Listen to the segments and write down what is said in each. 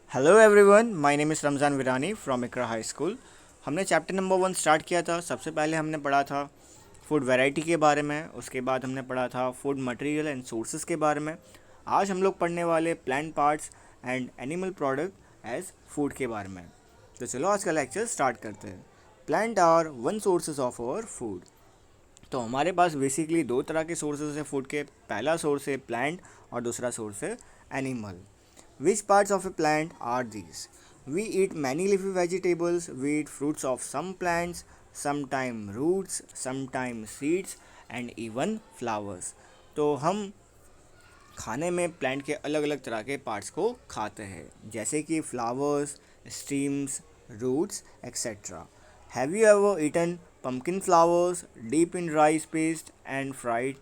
Hello everyone, my name is Ramzan Virani from Iqra high school. हमने chapter number 1 start किया था। सबसे पहले हमने पढ़ा था फूड वैरायटी के बारे में, उसके बाद हमने पढ़ा था फूड मटेरियल एंड सोर्सेज के बारे में। आज हम लोग पढ़ने वाले plant parts and animal product as food के बारे में। तो चलो आज का लेक्चर स्टार्ट करते हैं। Plant are one sources of our food. तो हमारे पास बेसिकली दो तरह के सोर्सेज है फूड के। पहला सोर्स है प्लांट और दूसरा सोर्स है animal. Which parts of a plant are these? We eat many leafy vegetables, we eat fruits of some plants, sometimes roots, sometimes seeds and even flowers. तो हम खाने में प्लांट के अलग अलग तरह के पार्ट्स को खाते हैं, जैसे कि flowers, stems, roots etcetera. Have you ever eaten pumpkin flowers deep in rice paste and fried?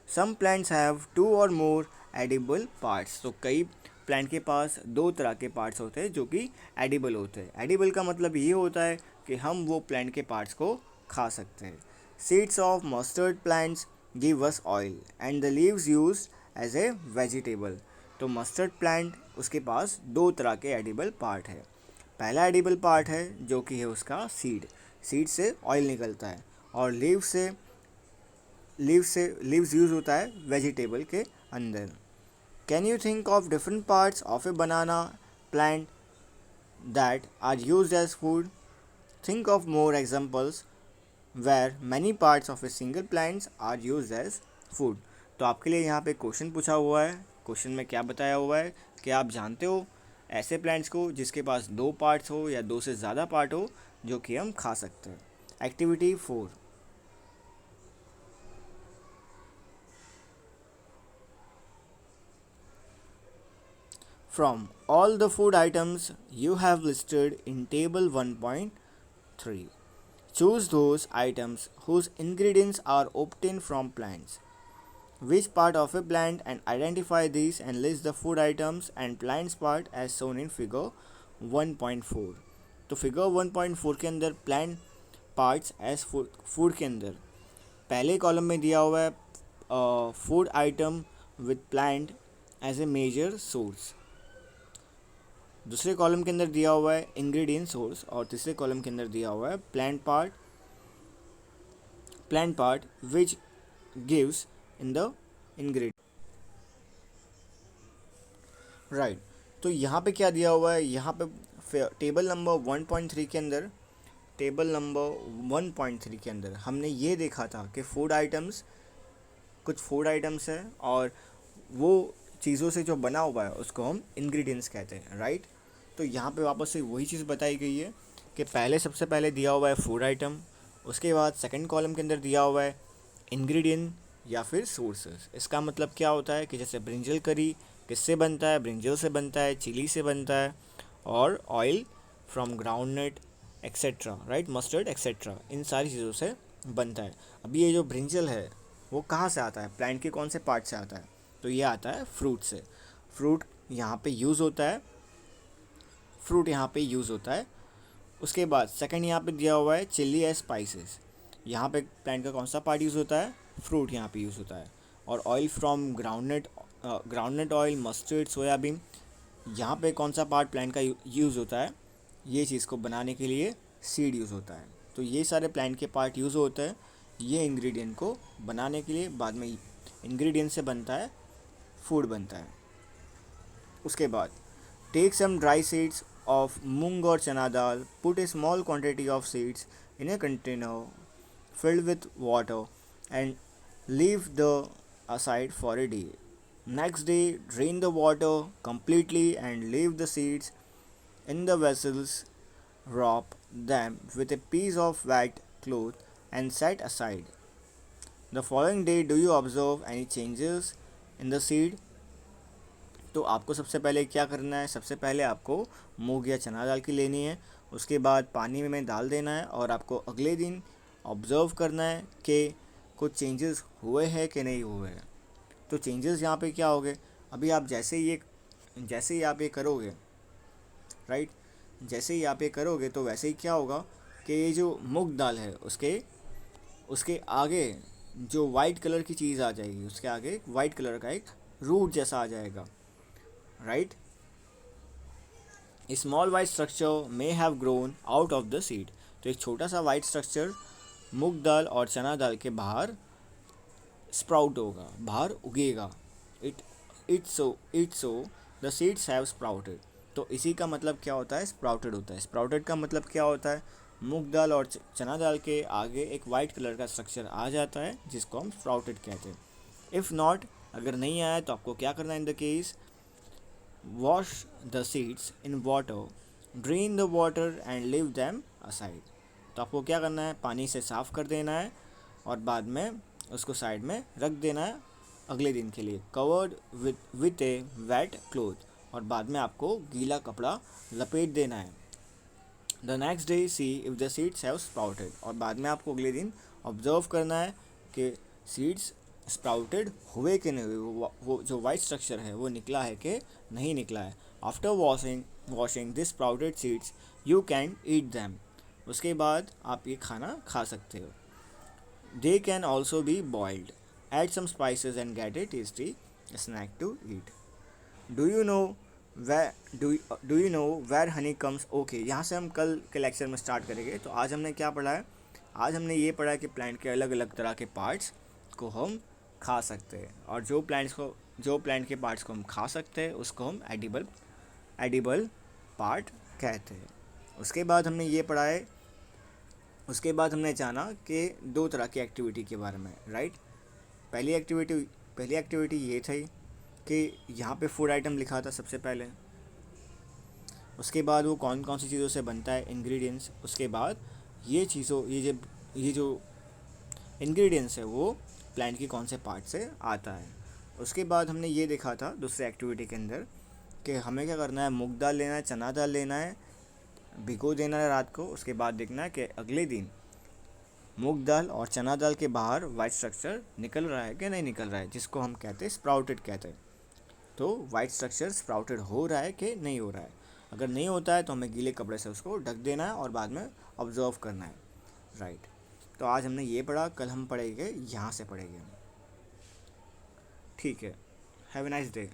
Some plants have two or more edible parts. तो कई प्लांट के पास दो तरह के पार्ट्स होते हैं जो कि एडिबल होते हैं। एडिबल का मतलब ये होता है कि हम वो प्लांट के पार्ट्स को खा सकते हैं। Seeds of mustard plants give us oil and the leaves use as a vegetable. तो मस्टर्ड प्लांट, उसके पास दो तरह के एडिबल पार्ट है। पहला एडिबल पार्ट है जो कि है उसका सीड। सीड से ऑयल निकलता है। और लीव्स यूज होता है वेजिटेबल के अंदर। Can you think of different parts of a banana plant that are used as food? Think of more examples where many parts of a single plants are used as food. तो आपके लिए यहाँ पे question पूछा हुआ है। Question में क्या बताया हुआ है कि आप जानते हो ऐसे प्लांट्स को जिसके पास दो पार्ट्स हो या दो से ज़्यादा पार्ट हो जो कि हम खा सकते हैं। Activity 4। From all the food items you have listed in table 1.3, choose those items whose ingredients are obtained from plants. Which part of a plant and identify these and list the food items and plants part as shown in figure 1.4। तो figure 1.4 के अंदर plant parts as food के अंदर पहले column में दिया हुआ है food item with plant as a major source. दूसरे कॉलम के अंदर दिया हुआ है इंग्रेडिएंट सोर्स और तीसरे कॉलम के अंदर दिया हुआ है plant part which gives in the ingredient. Right. तो यहाँ पे क्या दिया हुआ है, यहाँ पे टेबल नंबर 1.3 के अंदर हमने ये देखा था कि कुछ फूड आइटम्स है और वो चीज़ों से जो बना हुआ है उसको हम इंग्रेडिएंट्स कहते हैं। राइट। तो यहाँ पे वापस से वही चीज़ बताई गई है कि सबसे पहले दिया हुआ है फूड आइटम, उसके बाद सेकंड कॉलम के अंदर दिया हुआ है इंग्रेडिएंट या फिर सोर्सेस। इसका मतलब क्या होता है कि जैसे ब्रिंजल करी किससे बनता है, ब्रिंजल से बनता है, चिली से बनता है, और oil from groundnut etcetera, right, mustard etcetera, इन सारी चीज़ों से बनता है। अभी ये जो ब्रिंजल है वो कहाँ से आता है, प्लांट के कौन से पार्ट से आता है? तो ये आता है फ्रूट से। फ्रूट यहाँ पे यूज़ होता है। उसके बाद सेकंड यहाँ पे दिया हुआ है चिली एज स्पाइसेस। यहाँ पे प्लांट का कौन सा पार्ट यूज़ होता है? फ्रूट यहाँ पे यूज़ होता है। और oil from groundnut oil, mustard, soybean, यहाँ पे कौन सा पार्ट प्लांट का यूज़ होता है? ये चीज़ को बनाने के लिए सीड यूज़ होता है। तो ये सारे प्लांट के पार्ट यूज़ होते हैं ये इंग्रेडिएंट को बनाने के लिए। बाद में इंग्रेडिएंट से बनता है फूड बनता है। उसके बाद take some dry seeds of मूंग और चना दाल, put a small quantity of seeds in a container filled with water and leave the aside for a day. Next day, drain the water completely and leave the seeds in the vessels. Wrap them with a piece of wet cloth and set aside. The following day, do you observe any changes in the seed? तो आपको सबसे पहले क्या करना है, सबसे पहले आपको मूंग या चना दाल की लेनी है, उसके बाद पानी में डाल देना है और आपको अगले दिन ऑब्ज़र्व करना है कि कुछ चेंजेस हुए हैं कि नहीं हुए हैं। तो चेंजेस यहाँ पे क्या हो गए, अभी आप जैसे ही आप ये करोगे, राइट, जैसे ही आप ये करोगे तो वैसे ही क्या होगा कि ये जो मूंग दाल है उसके आगे जो वाइट कलर की चीज़ आ जाएगी, उसके आगे वाइट कलर का एक रूट जैसा आ जाएगा, right. Small white structure may have grown out of the seed. तो एक छोटा सा वाइट स्ट्रक्चर मूंग दाल और चना दाल के बाहर स्प्राउट होगा, बाहर उगेगा। It it so the seeds have sprouted. तो इसी का मतलब क्या होता है, स्प्राउटेड होता है। स्प्राउटेड का मतलब क्या होता है, मूंग दाल और चना दाल के आगे एक वाइट कलर का स्ट्रक्चर आ जाता है जिसको हम स्प्राउटेड कहते हैं। इफ़ नॉट, अगर नहीं आया तो आपको क्या करना है in the case, wash the seeds in water, drain the water and leave them aside. तो आपको क्या करना है, पानी से साफ़ कर देना है और बाद में उसको साइड में रख देना है अगले दिन के लिए, covered with A wet cloth. और बाद में आपको गीला कपड़ा लपेट देना है। The next day C if the seeds have sprouted. और बाद में आपको अगले दिन ऑब्जर्व करना है कि सीड्स स्प्राउटेड हुए कि नहीं हुए, वो जो वाइट स्ट्रक्चर है वो निकला है कि नहीं निकला है। After washing this sprouted seeds you can eat them. उसके बाद आप ये खाना खा सकते हो। They can also be boiled, add some spices and get a tasty snack to eat. Do you know do you know where honey comes. Okay, यहाँ से हम कल के लेक्चर में स्टार्ट करेंगे। तो आज हमने क्या पढ़ा है, आज हमने ये पढ़ा है कि प्लांट के अलग अलग तरह के पार्ट्स को हम खा सकते हैं, और जो प्लांट के पार्ट्स को हम खा सकते हैं उसको हम एडिबल पार्ट कहते हैं। उसके बाद हमने ये पढ़ा है, उसके बाद हमने जाना कि दो तरह की एक्टिविटी के बारे में, राइट। पहली एक्टिविटी ये थी कि यहाँ पे फूड आइटम लिखा था सबसे पहले, उसके बाद वो कौन कौन सी चीज़ों से बनता है, इंग्रेडिएंट्स। उसके बाद ये जो इंग्रेडिएंट्स है वो प्लांट के कौन से पार्ट से आता है। उसके बाद हमने ये देखा था दूसरे एक्टिविटी के अंदर कि हमें क्या करना है, मूंग दाल लेना है, चना दाल लेना है, भिगो देना है रात को। उसके बाद देखना है कि अगले दिन मूंग दाल और चना दाल के बाहर वाइट स्ट्रक्चर निकल रहा है कि नहीं निकल रहा है, जिसको हम कहते हैं स्प्राउटेड कहते हैं। तो वाइट स्ट्रक्चर स्प्राउटेड हो रहा है कि नहीं हो रहा है। अगर नहीं होता है तो हमें गीले कपड़े से उसको ढक देना है और बाद में ऑब्जर्व करना है, राइट। तो आज हमने ये पढ़ा, कल हम पढ़ेंगे यहाँ से पढ़ेंगे, ठीक है। Have a nice day.